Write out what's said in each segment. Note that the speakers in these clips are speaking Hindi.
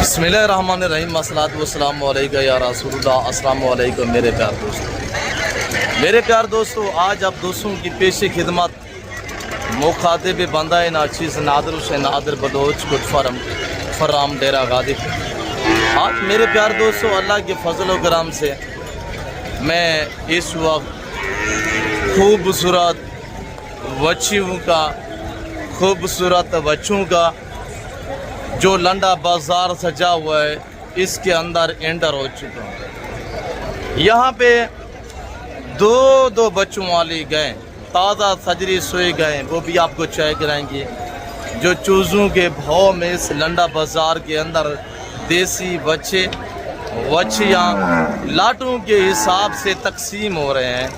बिस्मिल्लाहिर्रहमानिर्रहीम अस्सलातु वस्सलामु अलैका या रसूलुल्लाह। अस्सलामु अलैकुम मेरे प्यार दोस्तों, आज आप दोस्तों की पेश खिदमत मुखातिब बंदा नाचीज़ नादर हुसैन नादर बलोच गुट फराम डेरा गादी। आज मेरे प्यार दोस्तों, अल्लाह के फजल व करम से मैं इस वक्त खूबसूरत बच्चों का जो लंडा बाज़ार सजा हुआ है इसके अंदर एंटर हो चुका हूँ। यहाँ पे दो बच्चों वाली गए, ताज़ा सजरी सोए गए, वो भी आपको चेक कराएंगे। जो चूज़ों के भाव में इस लंडा बाज़ार के अंदर देसी बच्चियाँ लाटों के हिसाब से तकसीम हो रहे हैं,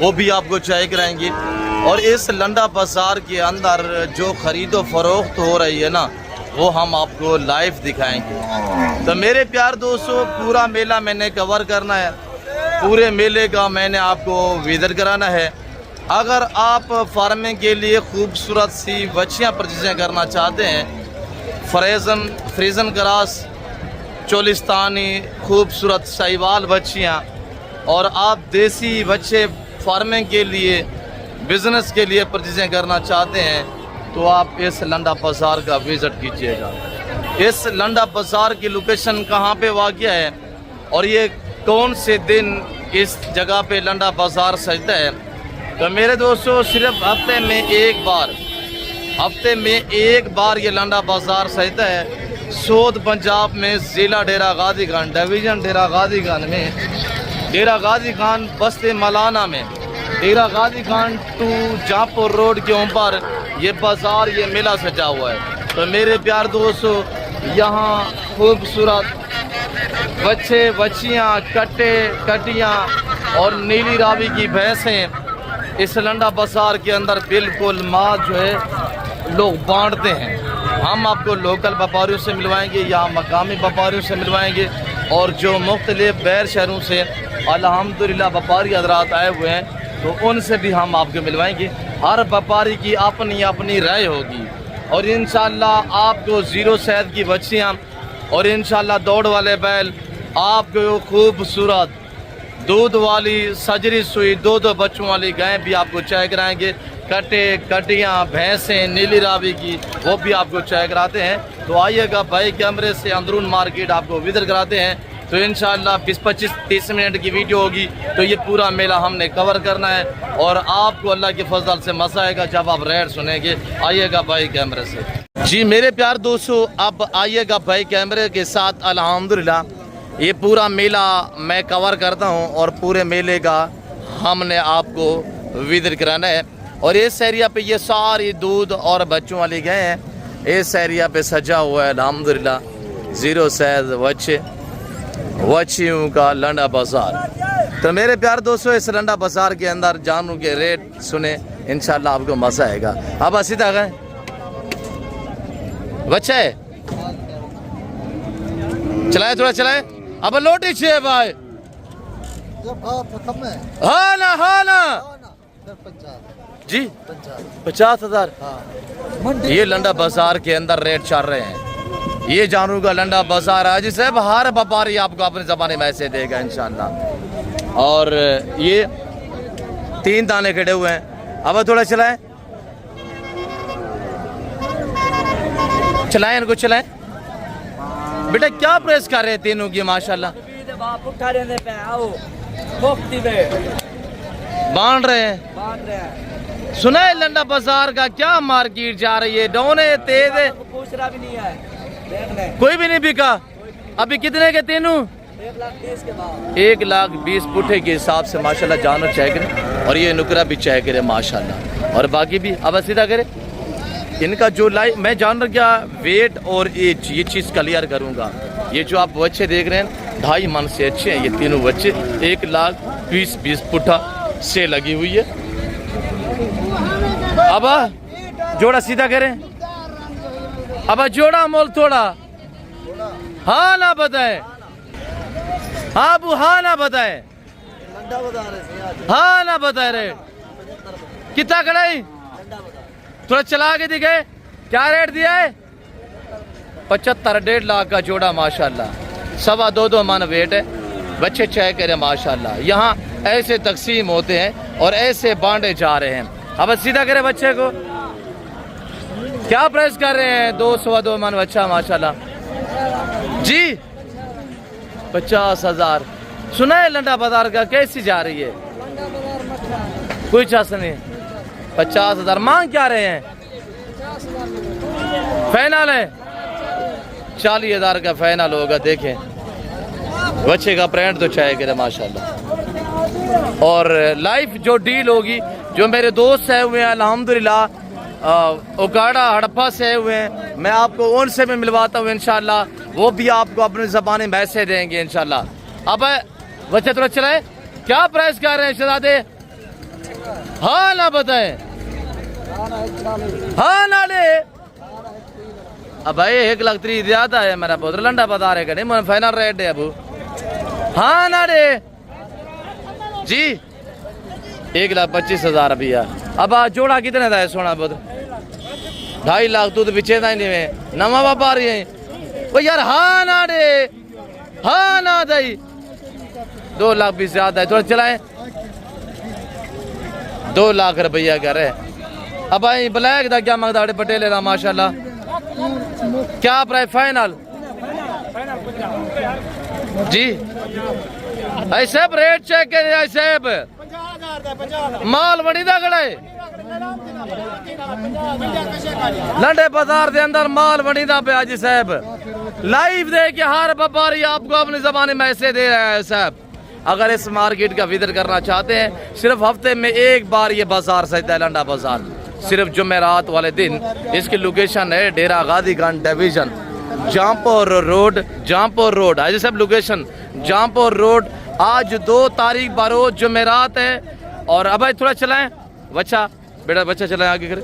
वो भी आपको चेक कराएंगे। और इस लंडा बाज़ार के अंदर जो ख़रीदो फरोख्त हो रही है ना, वो हम आपको लाइव दिखाएंगे। तो मेरे प्यार दोस्तों, पूरा मेला मैंने कवर करना है, पूरे मेले का मैंने आपको विज़िट कराना है। अगर आप फार्मिंग के लिए खूबसूरत सी बच्चियाँ परचेज़ करना चाहते हैं, फ्रीजन क्रॉस चोलिस्तानी खूबसूरत साहिवाल बच्चियाँ, और आप देसी बच्चे फार्मिंग के लिए बिज़नेस के लिए परचेज़ करना चाहते हैं, तो आप इस लंडा बाज़ार का विज़िट कीजिएगा। इस लंडा बाज़ार की लोकेशन कहाँ पे वाक़या है और ये कौन से दिन इस जगह पे लंडा बाज़ार सजता है, तो मेरे दोस्तों सिर्फ हफ्ते में एक बार ये लंडा बाज़ार सजता है। सोद पंजाब में ज़िला डेरा गादी खान, डिवीज़न डेरा गादी खान में, डेरा गादी खान बस्ती मलाना में, डेरा गादी खान टू जहाँपुर रोड के ऊपर ये बाज़ार, ये मेला सजा हुआ है। तो मेरे प्यार दोस्तों, यहाँ खूबसूरत बच्चियाँ, कटियाँ और नीली रावी की भैंसें इस लंडा बाज़ार के अंदर बिल्कुल माँ जो है लोग बांटते हैं। हम आपको लोकल व्यापारियों से मिलवाएंगे या मकामी व्यापारियों से मिलवाएंगे, और जो मुख्तलिफ बैर शहरों से अल्हम्दुलिल्लाह व्यापारी हज़रात आए हुए हैं, तो उनसे भी हम आपको मिलवाएंगे। हर व्यापारी की अपनी अपनी राय होगी, और इंशाल्लाह आपको ज़ीरो शहद की बच्चियाँ और इंशाल्लाह दौड़ वाले बैल, आपको खूबसूरत दूध वाली सजरी सुई दो बच्चों वाली गायें भी आपको चेक कराएंगे। कटियाँ भैंसें नीली रावी की, वो भी आपको चेक कराते हैं। तो आइएगा भाई, कैमरे से अंदरून मार्केट आपको विज़िट कराते हैं। तो इंशाल्लाह 20-25-30 मिनट की वीडियो होगी, तो ये पूरा मेला हमने कवर करना है, और आपको अल्लाह के फजल से मज़ा आएगा जब आप रेट सुनेंगे। आइएगा भाई कैमरे से। जी मेरे प्यार दोस्तों, अब आइएगा भाई कैमरे के साथ। अल्हम्दुलिल्लाह ये पूरा मेला मैं कवर करता हूँ, और पूरे मेले का हमने आपको विज़िट कराना है। और इस एरिया पे ये सारी दूध और बच्चों वाली गए हैं, इस एरिया पे सजा हुआ है अल्हम्दुलिल्लाह ज़ीरो साइज बच्चियों का लंडा बाज़ार। तो मेरे प्यार दोस्तों, इस लंडा बाज़ार के अंदर जानवरों के रेट सुने, इंशाल्लाह आपको मज़ा आएगा। अब सीधा गए बच्चा है, चलाए थोड़ा चलाए। अब लोटी छे भाई, हाँ ना जी 50,000। ये लंडा बाज़ार के अंदर रेट चल रहे हैं। ये जानवरों का लंडा बाज़ार है जिसे हर व्यापारी आपको अपने ज़माने में ऐसे देगा इंशाल्लाह। और ये 3 दाने खड़े हुए हैं। अब थोड़ा चलाएं इनको, चलाएं बेटा। क्या प्रेस कर रहे हैं तीनों की माशाल्लाह, बांध रहे हैं। सुना है लंडा बाज़ार का क्या मार्केट जा रही है, डाउन है, तेज है, पूछना भी नहीं है, कोई भी नहीं बिका। अभी कितने के तीनों? 1,20,000 पुठे के हिसाब से माशाल्लाह जानवर चेक करें, और ये नुकरा भी चेक करे माशाल्लाह, और बाकी भी। अब सीधा करे इनका जो मैं जानवर क्या वेट और एज, ये चीज़ क्लियर करूँगा। ये जो आप बच्चे देख रहे हैं 2.5 मन से अच्छे हैं ये तीनों बच्चे। 1,20,000 पुठा से लगी हुई है। अब जोड़ा सीधा करें, अब जोड़ा मोल थोड़ा हाँ ना बताए, हाँ वो हाँ ना बताए, हाँ ना बताए रे कितना कढ़ाई थोड़ा चला के दिखे क्या रेट दिया है? 75 1.5 लाख का जोड़ा माशाल्लाह, 2.25 मन वेट है। बच्चे चेक करें माशाल्लाह। यहाँ ऐसे तकसीम होते हैं और ऐसे बांटे जा रहे हैं। अब सीधा करें बच्चे को, क्या प्राइस कर रहे हैं? 2 मन बच्चा माशाल्लाह जी, 50,000। सुना है लंडा बाजार का कैसी जा रही है? कोई चांस नहीं। 50,000 मांग क्या रहे हैं? फाइनल है 40,000 का फाइनल होगा। देखें बच्चे का प्रिंट तो चाहे करे माशाल्लाह। और लाइफ जो डील होगी, जो मेरे दोस्त है हुए हैं अल्हम्दुलिल्लाह उकाड़ा हड़प्पा से हुए हैं, मैं आपको उनसे भी मिलवाता हूँ इंशाल्लाह। वो भी आपको अपनी ज़बानी मैसेज देंगे इंशाल्लाह। अब बच्चे थोड़ा चलाए, क्या प्राइस कर रहे हैं शहजादे? हाँ ना बताएं, हाँ ना ले। अब भाई 1,30,000 ज्यादा है मेरा पुत्र, लंडा बता रहे कहीं फाइनल रेट है अबू। हाँ ना रे जी, 1,25,000 रुपया। अब जोड़ा कितने का है सोना पुत्र? 2.5 लाख। तू तो पीछे था ही नहीं में नवा व्यापारी है वो यार। हाँ ना रे, हाँ ना दई 2 लाख भी ज्यादा है। थोड़ा चलाए, 2 लाख रुपया कर रहे। अब भाई ब्लैक का क्या मंगता है पटेल ना माशाल्लाह? क्या प्राइस फाइनल जी? ऐसे रेट चेक कर, ऐसे माल बड़ी दा खड़ा है लंडे बाजार के अंदर, माल बड़ी दा पे आज साहब। लाइव दे के हर व्यापारी आपको अपनी जबानी मैसेज दे रहा है साहब। अगर इस मार्केट का विजिट करना चाहते हैं, सिर्फ हफ्ते में एक बार ये बाजार सजता है लंडा बाजार, सिर्फ जुमेरात वाले दिन। इसकी लोकेशन है डेरा गादी गंज डिवीजन, जामपुर रोड आज सब लोकेशन जामपुर रोड। आज 2 तारीख बरोज जुमेरात है। और अब थोड़ा चलाएं बच्चा, बेटा बच्चा चलाएं आगे करे।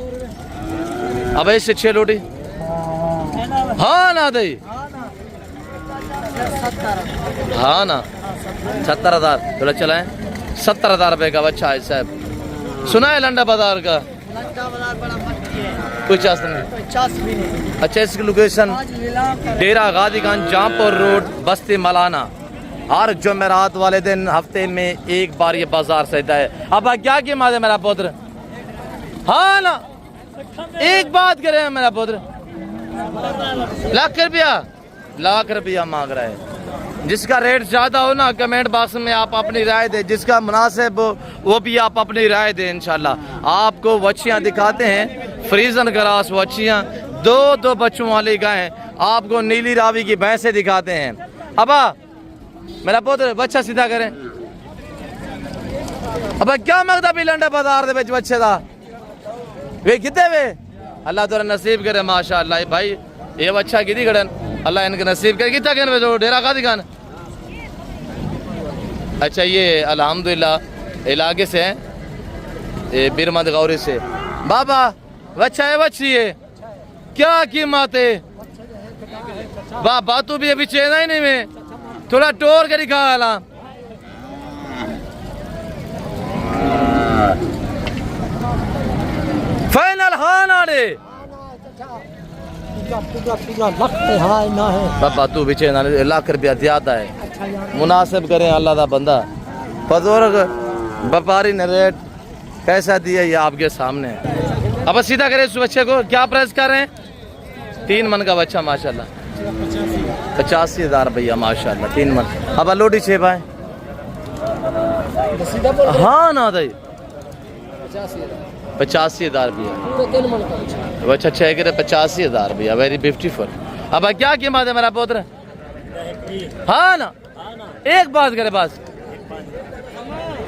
अब इससे 6 लोटी। हाँ ना दई, हाँ ना 70,000। थोड़ा चलाएं, 70,000 रुपए का बच्चा है साहब। सुना है लंडा बाजार का? कोई चांस नहीं। अच्छा, इसकी लोकेशन डेरा गादीगंज जामपुर रोड बस्ती मलाना। हर जुमेरात वाले दिन हफ्ते में एक बार ये बाजार सजता है। अब क्या कीमत है मेरा पुत्र? हाँ ना, एक बात करे मेरा पुत्र, लाख रुपया मांग रहा है। जिसका रेट ज्यादा हो ना कमेंट बॉक्स में आप अपनी राय दे, जिसका मुनासिब हो वो भी आप अपनी राय दे इंशाल्लाह। आपको वच्छियाँ दिखाते हैं, फ्रीजन क्रास वच्छियाँ, 2 बच्चों वाली गायें, आपको नीली रावी की भैंसें दिखाते हैं। अब मेरा पुत्र बच्चा सीधा करें। अब क्या मंगता भी लंडा बाजार दे विच बच्चे दा? वे कितने वे? अल्लाह तेरा नसीब करे माशाअल्लाह। भाई ये बच्चा कितनी खड़न, अल्लाह इनके नसीब करे। कितना कहने जो डेरा का दिखान? अच्छा, ये अल्हम्दुलिल्लाह इलाके से हैं, ये बिरमद गौरी से। बाबा बच्चा है, बच्ची है, क्या कीमत है? बाबा तू भी अभी चेना ही नहीं में, थोड़ा टोर के दिखा ला। फाइनल हाँ ना रे बाबा तू भी चेना, 1 लाख रुपया ज्यादा है। मुनासिब करें अल्लाह का बंदा। बुजुर्ग व्यापारी ने रेट कैसा दिया ये आपके सामने है। अब सीधा करें इस बच्चे को, क्या प्राइस कर रहे हैं? 3 मन का बच्चा माशाल्लाह, 85,000 रुपया माशाल्लाह 3 मन। अब लोटी 6 भाई। हाँ ना दई 85,000 रुपया बच्चा 6 करे 85,000 रुपया, वेरी ब्यूटीफुल। अब क्या कीमत है मेरा पुत्र? हाँ ना, एक बात करे बस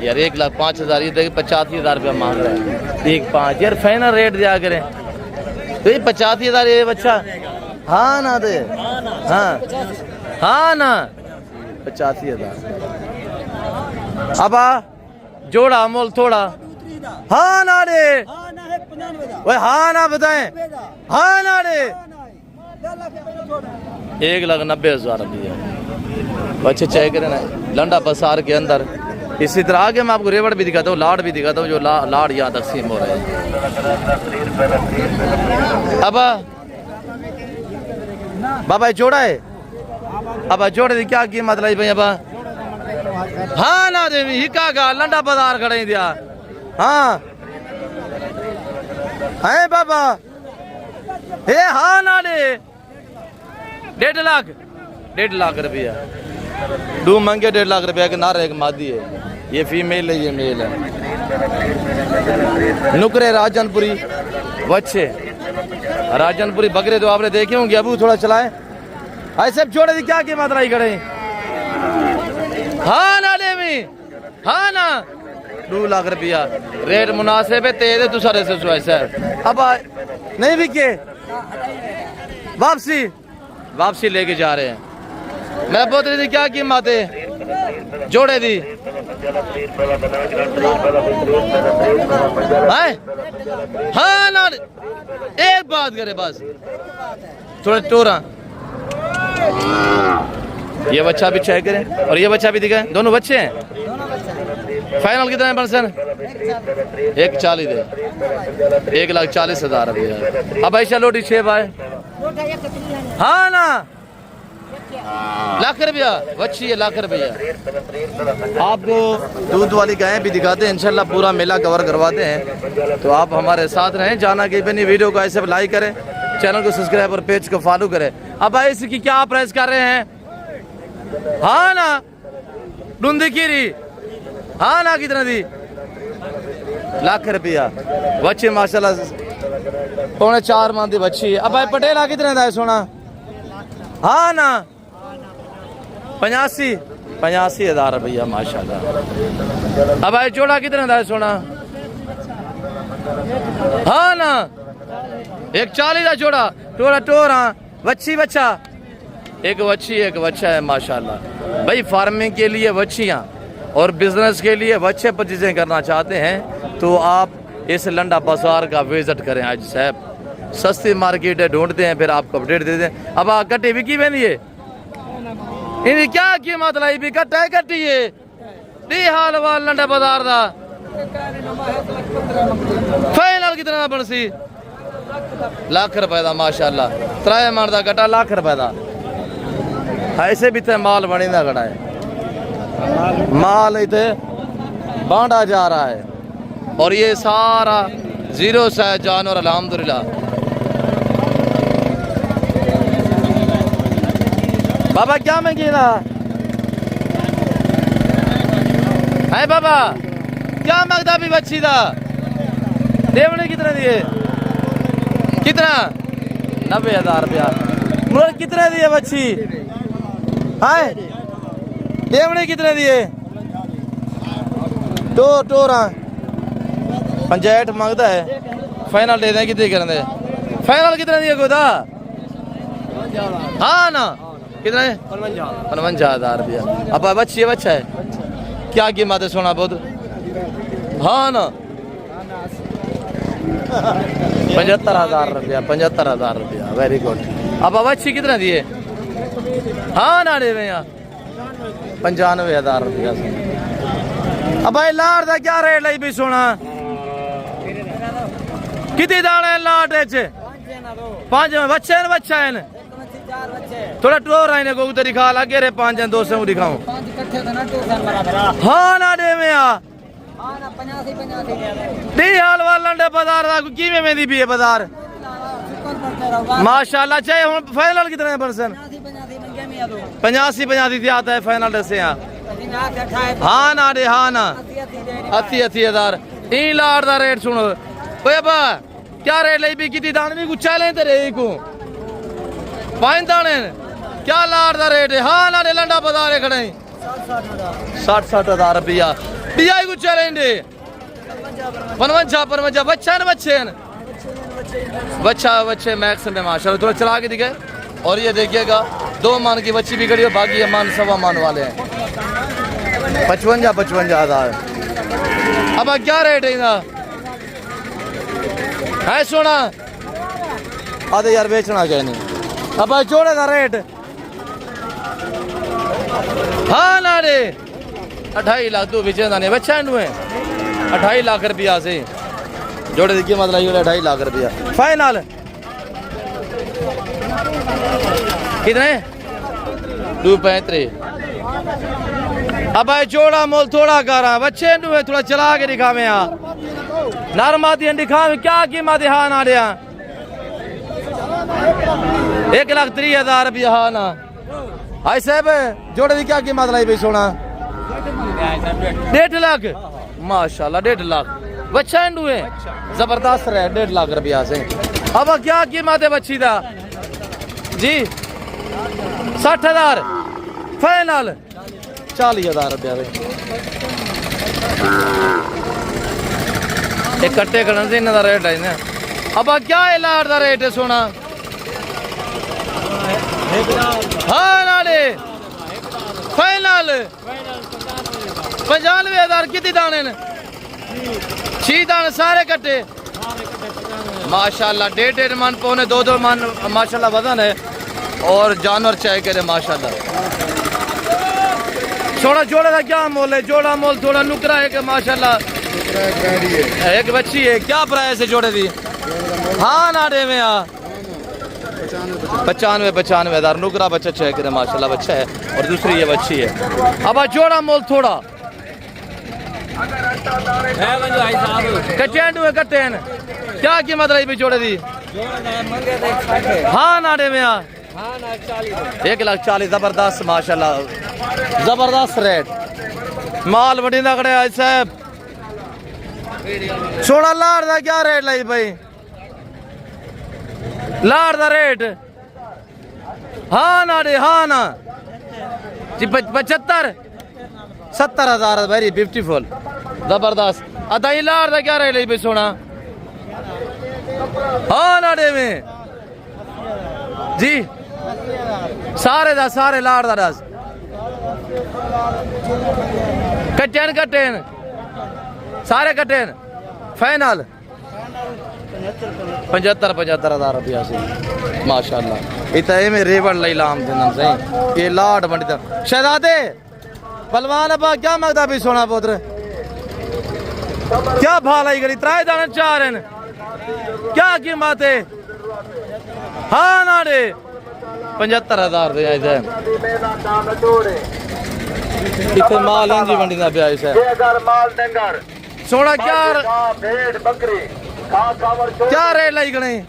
यार, 1,05,000 ये 85,000 रुपया मांग रहा है। 1,5 यार फाइनल रेट दिया करें तो ये 85,000 ये बच्चा। हाँ ना दे, हाँ हाँ ना 85,000। अब जोड़ा मोल थोड़ा। हाँ ना रे, वही हाँ ना बताएं, हाँ ना रे 1,90,000 रुपया बच्चे चाहे करें ना लंडा बसार के अंदर। इसी तरह आगे मैं आपको रेवड़ भी दिखाता हूँ, लाड़ भी दिखाता हूँ, जो लाड़ यहाँ तकसीम हो रहे हैं। अब बाबा ये जोड़ा है अब जोड़े दी क्या कीमत लाई भाई अब हाँ ना देवी हिका का लंडा बाजार खड़े दिया हाँ है बाबा हे हाँ ना दे 1.5 लाख रुपया दो मंगे 1.5 लाख रुपया के नारे एक मादी है ये फीमेल है ये मेल है नुकरे राजनपुरी बच्चे राजनपुरी बकरे तो आपने देखे होंगे अबू थोड़ा चलाए ऐसे जोड़े दी क्या कीमत लाई खड़े हाँ ना देवी हाँ ना 2 लाख रुपया रेट मुनासिब है तेरे दूसरे से ऐसा अब नहीं बिके वापसी लेके जा रहे हैं मैं बोल रही थी क्या कीमत है जोड़े दी हाँ ना एक बात करे बस थोड़ा टोरा ये बच्चा भी चेक करें और ये बच्चा भी दिखाए दोनों बच्चे हैं फाइनल कितना है परसेंट 140 दे 1,40,000 रुपया अब ऐसा लोटी 6 भाई हाँ ना लाख रुपया बच्ची है लाख रुपया आपको दूध वाली गायें भी दिखाते हैं इंशाल्लाह पूरा मेला कवर करवाते हैं तो आप हमारे साथ रहें जाना कि बनी वीडियो को ऐसे लाइक करें चैनल को सब्सक्राइब और पेज को फॉलो करें अब भाई इसकी क्या प्राइस कर रहे हैं हाँ ना डूंदी कीरी हाँ ना कितना दी लाख रुपया बच्ची माशाल्लाह 4.5 माह की बच्ची अब भाई पटेला कितने का है सोना हाँ ना 85,000 रुपया माशाल्लाह अब भाई जोड़ा कितने का है सोना हाँ ना 140 का जोड़ा टोरा बच्ची बच्चा एक बच्चा है माशाल्लाह भाई फार्मिंग के लिए बच्चियाँ और बिजनेस के लिए बच्चे पर चीज़ें करना चाहते हैं तो आप इस लंडा बाजार का विजिट करें आज साहब सस्ती मार्केट है ढूंढते हैं फिर आपको अपडेट देते हैं अब कट्टी बिकी बनी है इनकी क्या कीमत लाई भी कट्टी है दी हाल वाल लंडा बाजार का फाइनल कितना बनसी लाख रुपए का माशाल्लाह 3 मन का कट्टा लाख रुपए का ऐसे भी थे माल बनी ना खड़ा है माल इतने बांटा जा रहा है और ये सारा 0 से जानवर अल्हम्दुलिल्लाह बाबा क्या महंगी ना है बाबा क्या मांगता भी बच्ची था देवने कितने दिए कितना 90,000 रुपया मुझे कितने दिए बच्ची है देवने कितने दिए टोरा 65 मांगता है फाइनल दे दें कितने करने फाइनल कितने दिए गोदा हाँ ना कितना है 55,000 रुपया अब बच्ची है बच्चा है क्या कीमत है सोना बहुत हाँ ना 75,000 रुपया 75,000 रुपया वेरी गुड अब बच्ची कितना दिए हाँ ना दे यहाँ 95,000 रुपया अब भाई लाड़ का क्या रेट लाई भी सोना कितनी दाने लाट पांच बच्चे बच्चा है थोड़ा टोर आने को उधर दिखा लगे रे 5 या 2 से दिखाऊं हाँ ना दे में दी हाल वाल लंडे बाजार की में दी भी है बाजार माशाल्लाह चाहे हम फाइनल कितने परसेंट 85 आता है फाइनल से यहाँ हाँ ना दे हाँ ना 80,000 ई लाड़ का रेट सुनो बा क्या रेट लाई भी कितनी दाने भी गुच्छा लें तेरे को 5 दाने क्या लाड़ का रेट है हाँ ना दे लंडा बाजार खड़े 60,000 रुपया दिया गुच्छा लेंगे 55 बच्चा न बच्चे मैक्स में माशाल्लाह थोड़ा चला के दिखे और ये देखिएगा 2 मान की बच्ची भी खड़ी है बाकी ये मान 1.25 मान वाले हैं 55,000 अब क्या रेट है इनका है सोना आधे यार बेचना क्या नहीं अब जोड़े का रेट हाँ ना रे 2.5 लाख तो बेचे ना बच्चा है 2.5 लाख रुपया से जोड़े की कीमत लाई 2.5 लाख रुपया फाइनल कितने 235। अब भाई जोड़ा मोल थोड़ा करा बच्चे थोड़ा चला के दिखावे नरमा दी दिखावे क्या कीमत हाँ ना दिया 1,30,000 रुपया हाँ ना। हाय साहब जोड़े की क्या कीमत लाई भाई सोना 1.5 लाख माशाल्लाह 1.5 लाख बच्चा इंडू है जबरदस्त रहे 1.5 लाख रुपया से। अब क्या कीमत है बच्ची दा जी 60,000 फाइनल 40,000 रुपया एक कट्टे कड़न से इन्हों का रेट है। अब क्या है लाड़ का रेट है सोना हाँ नाले फाइनल 95,000 कितने दाने 6 दाने सारे कट्टे माशाल्लाह 1.5 मन पौने 2 मन माशाल्लाह वजन है और जानवर चाहे करे माशाल्लाह। छोड़ा जोड़े का क्या मोल है जोड़ा मोल थोड़ा नुकरा है कि माशाल्लाह एक बच्ची है क्या प्राइस है जोड़े दी हाँ नाडे में 95,000 नुकरा बच्चा चाहे करे माशाल्लाह बच्चा है और दूसरी ये बच्ची है। अब जोड़ा मोल थोड़ा कट्टे कट्टे क्या कीमत रही भी जोड़े दी हाँ नाडे में 1,40,000 जबरदस्त माशाल्लाह जबरदस्त रेट माल बड़ी तगड़े आज साहब। सोना लाड़ का क्या रेट लाई भाई लाड़ का रेट हाँ ना रे हाँ ना 75-70,000 वेरी ब्यूटीफुल जबरदस्त। अदाई लाड़ का क्या रेट लाई भाई सोना हाँ नाडे में जी सारे लाड़ का दस कट्टेन सारे कट्टेन फाइनल 75,000 रुपया से माशाल्लाह इतना में रेवड़ लाई लाम दिन सही ये लाड मंडी तक शहजादे पलवान अब क्या मंगता भी सोना पुत्र क्या भाव लाई करी 3 दाने 4 क्या कीमत है हाँ नाडे 75,000 इतने माल इंजी मंडी का ब्याज है सोना क्या रेट लाई गए।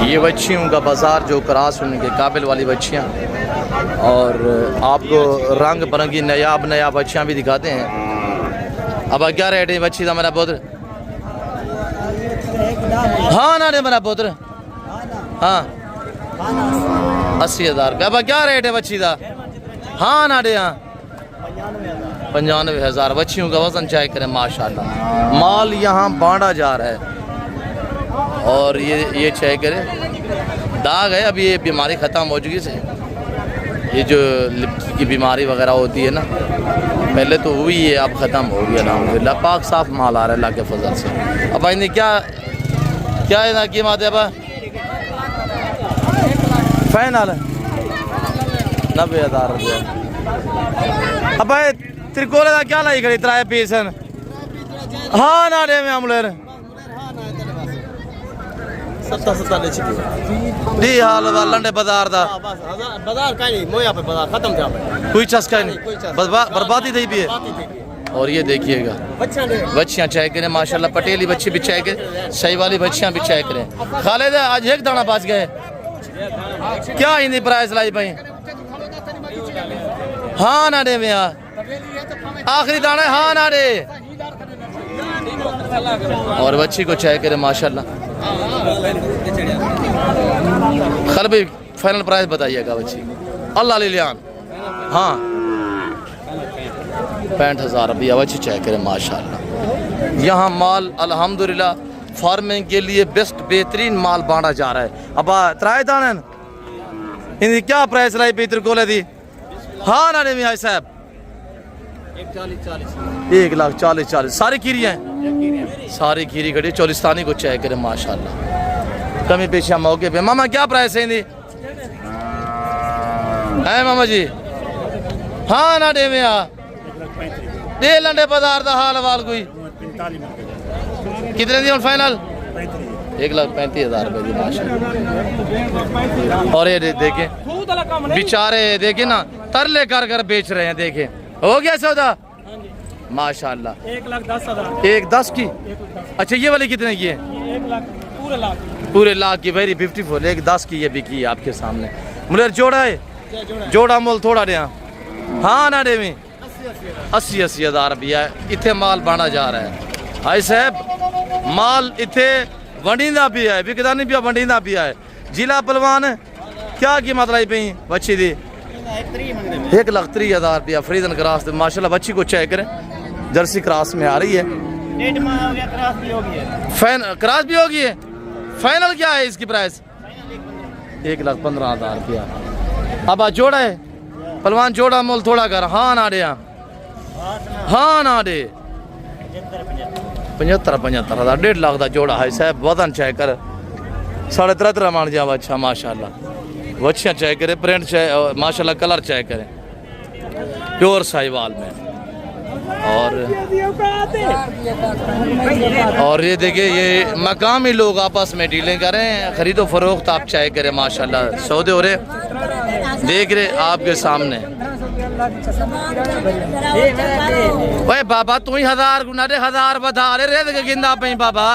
ये बच्चियों का बाजार जो क्रास होने के काबिल वाली बच्चियां और आपको रंग बिरंगी नया बच्चियां भी दिखाते हैं। अब क्या रेट है बच्ची का मेरा पुत्र हाँ ना रे मेरा पुत्र हाँ 80,000 रुपया। अब क्या रेट है बच्ची का हाँ ना रे हाँ 95,000 बच्चियों का वजन चाहे करें माशाल्लाह। माल यहाँ बांटा जा रहा है और ये चाहे करे दाग है। अब ये बीमारी ख़त्म हो चुकी है ये जो लिप्स की बीमारी वगैरह होती है ना पहले तो हुई है अब ख़त्म हो गया अल्हम्दुलिल्लाह। पाक साफ माल आ रहा है अल्लाह के फजल से। अब इन्हें क्या है ना कीमत है अब फाइनल 90,000 रुपया। अब त्रिकोले का क्या लाई खड़ी 3 पीस हाँ ना रे में अमलेर 70 दी हाल लंडे बाजार दा बाजार का नहीं मोया पे बाजार खत्म था कोई चस्का नहीं बर्बादी थी भी है। और ये देखिएगा बच्चियां चाहे करें माशाल्लाह पटेली बच्ची भी चाहे करें सही वाली बच्चियां भी चाहे करें। खालिद आज एक दाना पास गए क्या हिंदी प्राइस लाई भाई हाँ ना रे में आखिरी दाना हाँ ना रे और बच्ची को चाहे करें माशाल्लाह। खल भाई फाइनल प्राइस बताइएगा बच्ची अल्लाह लिलियान हाँ 65,000 रुपया बच्ची चाहे करें माशाल्लाह। यहाँ माल अल्हम्दुलिल्लाह फार्मिंग के लिए बेस्ट बेहतरीन माल बांटा जा रहा है। अब 3 दाने इनकी क्या प्राइस लाई पीतर को दी हाँ ना भाई साहब 1,40,000 सारी खीरी हैं सारी खीरी खड़ी चोलिस्तानी को चाहे करें माशाल्लाह। कमी पेशा मौके पे मामा क्या प्राइस है इनकी है मामा जी हाँ ना डे में दे लंडे बाजार का हाल वाल कोई कितने दी फाइनल 1,35,000 रुपये जी माशाल्लाह। और ये देखें बेचारे देखे ना तरले कर कर बेच रहे हैं। देखे हो गया सौदा माशाल्लाह। 1,10,000 1,10 की। अच्छा ये वाली कितने की है? 1,00,000 पूरे लाख की। Very beautiful. 1,10 की ये बिकी है आपके सामने। मुझे जोड़ा है जोड़ा मोल थोड़ा दे हाँ ना दे में 80-80 हज़ार रुपया इतने माल बना जा रहा है। भाई साहब माल इतने वंडीदा भी है बिकदा नहीं पिया वंडीदा भी है। जिला पलवान क्या कीमत लाई पी बच्ची दी? 1,30,000 रुपया फ्रीजन क्रॉस। माशाल्लाह बच्ची को चेक करें जर्सी क्रॉस में आ रही है। क्रॉस भी होगी है। फाइनल क्या है इसकी प्राइस? 1,15,000 रुपया। अब जोड़ा है पलवान जोड़ा मोल थोड़ा कर हाँ ना दे हाँ ना दे 75,000 1.5 लाख का जोड़ा है साहब। वजन चेक कर 3.5 मान जा अच्छा माशाल्लाह। वच्छियाँ चेक करे प्रिंट चेक माशाल्लाह कलर चेक करें प्योर साहिवाल में। और ये देखिए ये मकामी लोग आपस में डीलिंग करें खरीदो फरोख्त आप चेक करें माशाल्लाह। सौदे हो रहे देख रहे आपके सामने। भाई बाबा तू ही 1,000 गुना दे 1,000 बता रे रेत के गिंदा पे बाबा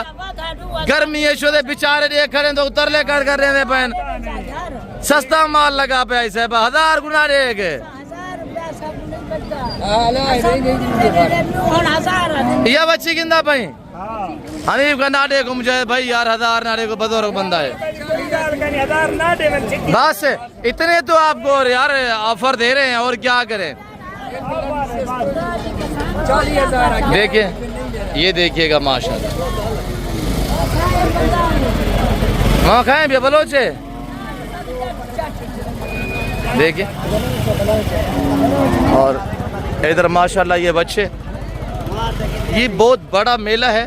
गर्मी है शोदे बेचारे ये खड़े तो उतरले कर रहे हैं बहन सस्ता माल लगा पे ऐसे 1,000 गुना दे के ये बच्ची गिंदा पाई हनीफ का नाडे को मुझे भाई यार 1,000 नाडे को बदौर बंदा है बस इतने तो आपको यार ऑफर दे रहे हैं और क्या करें। देखिए ये देखिएगा माशाल्लाह वहाँ खाए भी बलोचे देखिए। और इधर माशाल्लाह ये बच्चे ये बहुत बड़ा मेला है।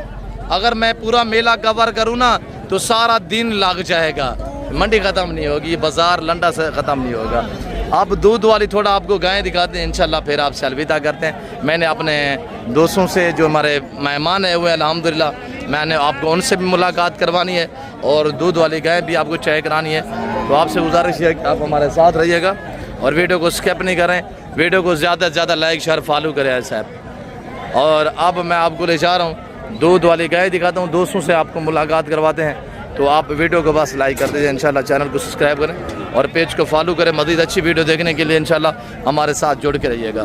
अगर मैं पूरा मेला कवर करूँ ना तो सारा दिन लग जाएगा। मंडी ख़त्म नहीं होगी ये बाज़ार लंडा से ख़त्म नहीं होगा। अब दूध वाली थोड़ा आपको गायें दिखाते हैं इंशाल्लाह फिर आपसे अलविदा करते हैं। मैंने अपने दोस्तों से जो हमारे मेहमान है हुए अल्हम्दुलिल्लाह मैंने आपको उनसे भी मुलाकात करवानी है और दूध वाली गाय भी आपको चेक करानी है। तो आपसे गुजारिश है कि आप हमारे साथ रहिएगा और वीडियो को स्किप नहीं करें। वीडियो को ज़्यादा से ज़्यादा लाइक शेयर फॉलो करें साहब। और अब मैं आपको ले जा रहा हूँ दूध वाली गाय दिखाता हूँ दोस्तों से आपको मुलाकात करवाते हैं। तो आप वीडियो को बस लाइक कर दीजिए इंशाल्लाह चैनल को सब्सक्राइब करें और पेज को फॉलो करें। मज़ीद अच्छी वीडियो देखने के लिए इंशाल्लाह हमारे साथ जुड़ के रहिएगा।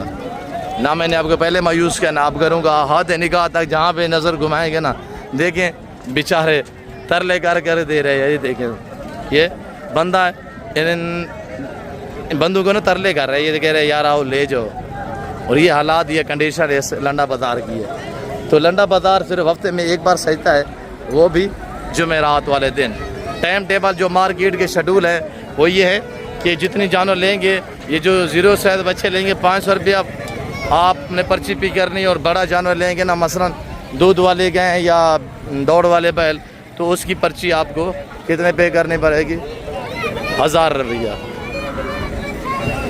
ना मैंने आपको पहले मायूस किया ना आप करूँगा हाथ निगाह तक जहाँ पे नज़र घुमाएंगे ना देखें बेचारे तरले कर दे रहे हैं। ये देखें ये बंदा इन बंदों को ना तरले कर रहे हैं। ये कह रहे यार आओ ले जाओ। और ये हालात ये कंडीशन इस लंडा बाज़ार की है। तो लंडा बाज़ार सिर्फ हफ्ते में एक बार सजता है वो भी जुमेरात वाले दिन। टाइम टेबल जो मार्केट के शेड्यूल है वो ये है कि जितनी जानवर लेंगे ये जो 0 से बच्चे लेंगे 500 रुपया आपने पर्ची पी करनी। और बड़ा जानवर लेंगे ना मसलन दूध वाले गए या दौड़ वाले बैल तो उसकी पर्ची आपको कितने पे करनी पड़ेगी 1,000 रुपया।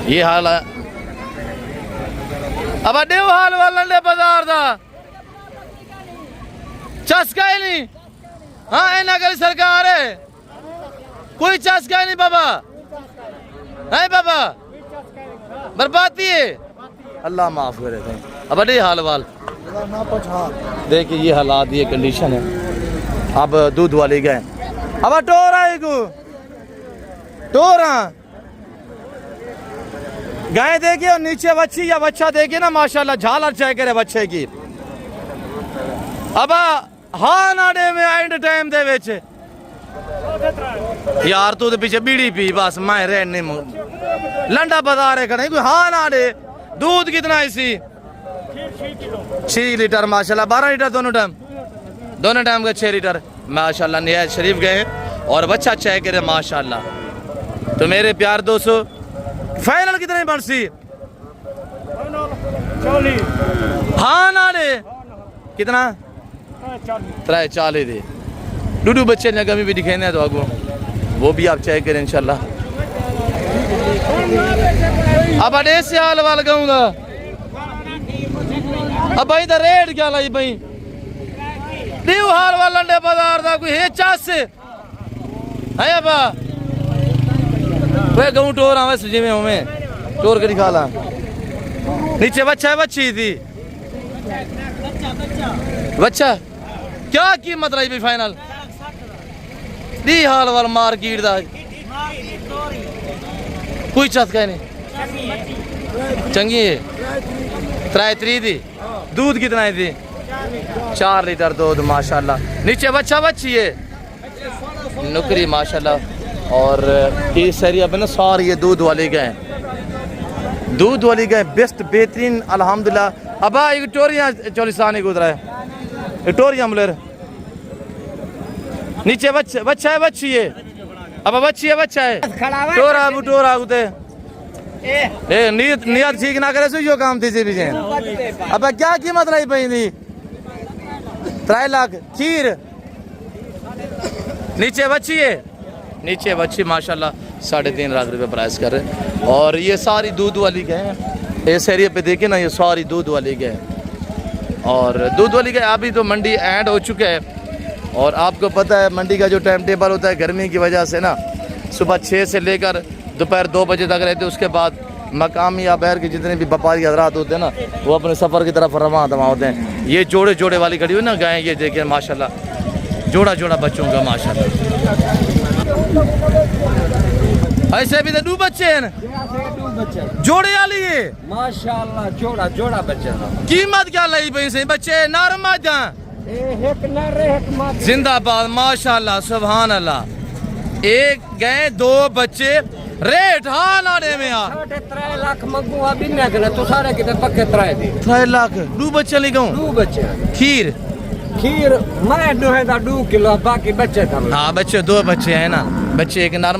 ये हाल है अब देव हाल वाले बाजार था चस्का ही नहीं। हाँ इना करी सरकार है कोई चस्का नहीं बाबा है बाबा बर्बादी है अल्लाह माफ करे थे। अब अरे हाल वाल देखिए ये हालात ये कंडीशन है। अब दूध वाली गए अब टोरा टोरा गाय देखिए और नीचे बच्ची या बच्चा देखिए ना माशाल्लाह झालर चेक करे बच्चे की। अब हाँ नाडे में एंड टाइम दे बेचे यार तू तो पीछे बीड़ी पी बस मैं रहने लंडा बता रहे करे कोई हाँ नाडे। दूध कितना इसी 6 लीटर माशाल्लाह 12 लीटर दोनों टाइम का 6 लीटर माशाल्लाह निहायत शरीफ गए और बच्चा चेक करे माशाल्लाह। तो मेरे प्यार दोस्तों फाइनल कितने बरसी हाँ ना दे कितना 40 दे डूडू बच्चे ने कभी भी दिखे तो आगो वो भी आप चेक करें इंशाल्लाह। अब अड़े से हाल वाल कहूँगा अब भाई तो रेट क्या लाई भाई हाल वाला लंडे बाजार दा कोई है चास है बा वे गऊं टोर आवे सुजी में होवे टोर करी खा ला नीचे बच्चा है बच्ची थी बच्चा क्या कीमत रही भाई फाइनल दी हाल वाल मार्केट दा कोई चत का नहीं चंगी है 3 दी दूध कितना है थी 4 लीटर दूध माशाल्लाह नीचे बच्चा बच्ची है नुकरी माशाल्लाह और इस एरिया पे ना सारी ये दूध वाली गाय बेस्ट बेहतरीन अल्हम्दुलिल्लाह अबा विक्टोरिया चोलिस्तानी गुजरा है विक्टोरिया मुलेर नीचे बच्चा है बच्ची है अब बच्ची है बच्चा है टोरा उते ए नियत ठीक ना करे सो यो काम थी से भी अब क्या कीमत रही पई थी 3 लाख खीर नीचे बच्ची माशाल्लाह 3.5 लाख रुपए प्राइस कर रहे और ये सारी दूध वाली गाय है इस एरिया पे देखे ना ये सारी दूध वाली गाय और दूध वाली गाय अभी तो मंडी एंड हो चुका है और आपको पता है मंडी का जो टाइम टेबल होता है गर्मी की वजह से ना सुबह 6 से लेकर दोपहर 2 बजे तक रहते उसके बाद मकामी या बहर के जितने भी व्यापारी हजरात होते हैं ना वो अपने सफ़र की तरफ रवाना होते हैं ये जोड़े वाली खड़ी हुई ना गाय ये देखिए माशाल्लाह जोड़ा बच्चों का माशाल्लाह ऐसे भी तो 2 बच्चे हैं जोड़े वाली है माशाल्लाह जोड़ा बच्चा कीमत क्या लगी भाई से बच्चे नर मादा जिंदाबाद माशाल्लाह सुभान अल्लाह एक गए 2 बच्चे रेट हाँ नाने में यार 3 लाख मंगू अभी ना देना तो सारे कितने पक्के 3 लाख 2 बच्चे लिखाऊं 2 बच्चे खीर मैं 2 किलो बाकी बच्चे था हाँ बच्चे 2 बच्चे हैं ना बच्चे एक नर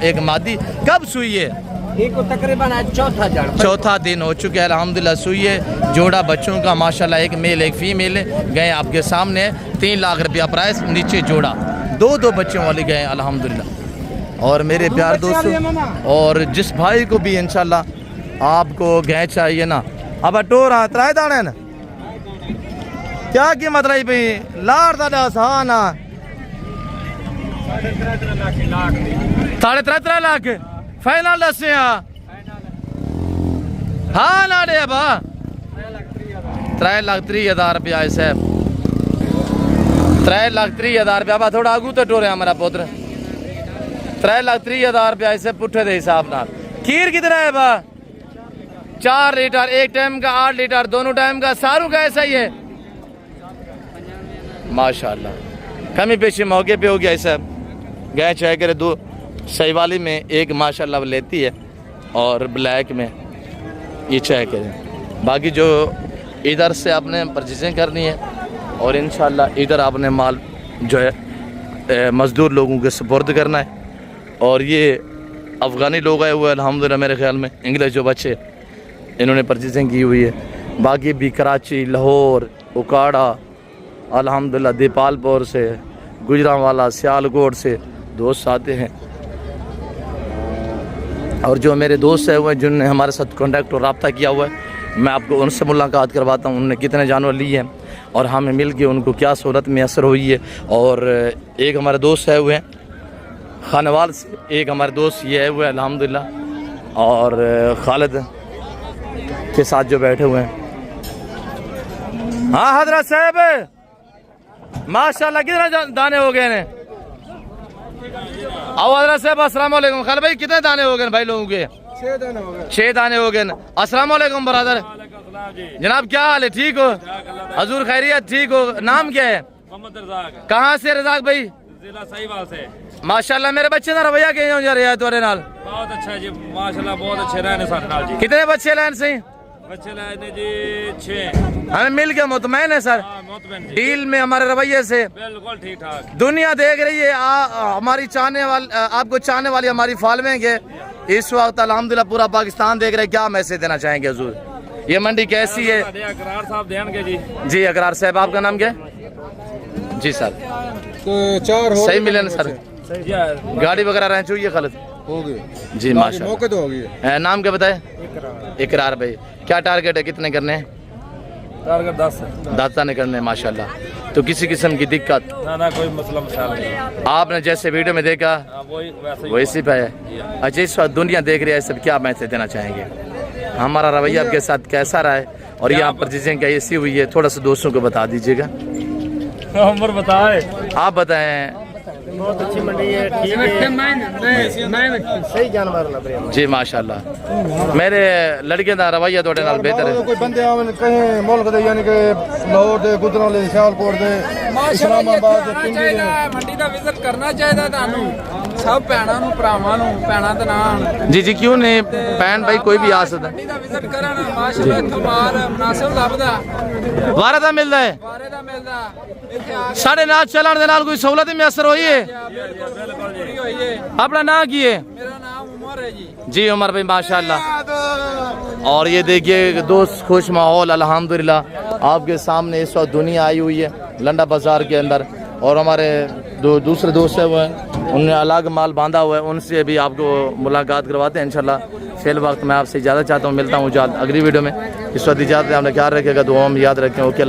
एक मादी कब सुई है एक तकरीबन चौथा दिन हो चुका है अल्हम्दुलिल्लाह सुई है जोड़ा बच्चों का माशाल्लाह एक मेल एक फीमेल है गए आपके सामने 3 लाख रुपया प्राइस नीचे जोड़ा 2 बच्चों वाली गए अल्हम्दुलिल्लाह और मेरे प्यार दोस्तों और जिस भाई को भी इंशाल्लाह आपको गाय चाहिए ना अब टोरा 3 दाने ना क्या कीमत रही भाई लाड़ दादा साना 3.5 लाख फाइनल दसे हाँ ना दे बा 3,30,000 रुपया है साहब 3,30,000 रुपया बा थोड़ा आगू तो टोरे हमारा पुत्र 3,30,000 रुपया ऐसे पुट्ठे दे हिसाब नाल खीर कितना है बा 4 लीटर एक टाइम का 8 लीटर दोनों टाइम का सारू का ऐसा ही है माशाल्लाह कमी पेशी मौके पे हो गया ऐसा गाय चाहे करे 2 सहीवाली में एक माशाल्लाह लेती है और ब्लैक में ये चाहे करे बाकी जो इधर से आपने परचेजिंग करनी है और इंशाल्लाह इधर आपने माल जो है मज़दूर लोगों के सुपुर्द करना है और ये अफ़गानी लोग आए हुए अल्हम्दुलिल्लाह मेरे ख्याल में इंग्लिश जो बच्चे इन्होंने परचेजिंग की हुई है बाकी भी कराची लाहौर उकाड़ा अल्हम्दुलिल्लाह दीपालपुर से गुजरांवाला सियालकोट से दोस्त आते हैं और जो मेरे दोस्त है हुए जिन्होंने हमारे साथ कांटेक्ट और रब्ता किया हुआ है मैं आपको उनसे मुलाकात करवाता हूँ उन्होंने कितने जानवर लिए हैं और हमें मिल के उनको क्या सूरत मैसर हुई है और एक हमारे दोस्त है हुए खानवाल से एक हमारे दोस्त ये है हुए अल्हम्दुलिल्लाह और खालिद के साथ जो बैठे हुए हैं हाँ हजरत साहब माशाल्लाह कितने दाने हो गए हैं आओ हजरत साहब अस्सलाम वालेकुम खालिद भाई कितने दाने हो गए भाई लोगों के 6 दाने हो गए अस्सलाम वालेकुम बरादर जनाब क्या हाल है ठीक हो हजूर खैरियत ठीक हो नाम क्या है मोहम्मद रज़ाक कहाँ से रज़ाक भाई जिला साहिवाल से माशाल्लाह मेरे बच्चे ना रवैया के जा रहे हैं तुम्हारे नाल बहुत अच्छा जी माशाल्लाह बहुत अच्छे रहने सारे नाल जी कितने बच्चे लाइन से बच्चे लाए थे जी 6 हमें मिल गया मुतमैन है सर मोतमैन जी डील में हमारे रवैये से बिल्कुल ठीक ठाक दुनिया देख रही है हमारी आपको चाहने वाली हमारी फॉलोइंग है इस वक्त अल्हम्दुलिल्लाह पूरा पाकिस्तान देख रहे हैं क्या मैसेज देना चाहेंगे हुजूर ये मंडी कैसी है अकरार साहब देंगे जी अकरार साहब आपका नाम क्या जी सर तो 4 हो सही मिले ना सर जी गाड़ी वगैरह रहना चाहिए खालिद हो गए जी माशाल्लाह मौके तो हो गए नाम क्या बताए इकरार भाई क्या टारगेट है कितने करने हैं टारगेट 10 दाता ने करने हैं माशाल्लाह तो किसी किस्म की दिक्कत? ना कोई मसला मसाला नहीं। आपने जैसे वीडियो में देखा वही वैसे पे है। अच्छा, इस वक्त दुनिया देख रही है, सब क्या मैसेज देना चाहेंगे? हमारा रवैया आपके साथ कैसा रहा है और यहाँ पर चीज़ें कैसी हुई है, थोड़ा सा दोस्तों को बता दीजिएगा। उम्र बताए, आप बताएं। बहुत अच्छी मंडी है, ठीक है, सही जानवर लग रहे हैं जी माशाल्लाह। मेरे लड़के का रवैया थोड़े नाल बेहतर है। कोई बंदे आवन कहीं मुल्क दे यानी कि लाहौर दे, गुजरांवाले, सियालकोट दे, इस्लामाबाद दे, पिंडी दे ਮੰਡੀ ਦਾ ਵਿਜ਼ਿਟ ਕਰਨਾ ਚਾਹੀਦਾ ਤੁਹਾਨੂੰ ਸਭ ਭੈਣਾਂ ਨੂੰ ਭਰਾਵਾਂ ਨੂੰ ਭੈਣਾਂ ਦੇ ਨਾਲ जी जी क्यों नहीं, भैन भाई कोई भी आ सकता है। ਮੰਡੀ ਦਾ ਵਿਜ਼ਿਟ ਕਰਨ ਮਾਸ਼ਾਅੱਲਾ ਇੱਥੋਂ ਮਾਲ ਮੁਨਾਸਿਬ ਲੱਭਦਾ वारा दा मिलता है ਬਾਰੇ ਦਾ ਮਿਲਦਾ ਇੱਥੇ ਆ साढ़े नाल चलन दे नाल कोई सहूलत में असर हुई है? ਪੂਰੀ ਹੋਈ ਹੈ। अपना नाम की है? ਮੇਰਾ ਨਾਮ ਉਮਰ ਹੈ ਜੀ। जी उमर भाई माशाल्लाह। और ये देखिए दोस्त, खुश माहौल अल्हम्दुलिल्लाह। आपके सामने इस वक्त दुनिया आई हुई है लंडा बाजार के अंदर, और हमारे दूसरे दोस्त है वो हैं, उन्होंने अलग माल बांधा हुआ है, उनसे भी आपको मुलाकात करवाते हैं इंशाल्लाह। फिल वक्त मैं आपसे इजाज़त चाहता हूँ, मिलता हूँ अगली वीडियो में। इस वक्त इजाज़त है, आपने ख्याल रखिएगा, दुआ में याद रखें। ओके,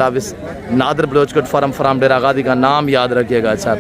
नादिर बलोचकट फार्म डेरा गादी का नाम याद रखिएगा। अच्छा।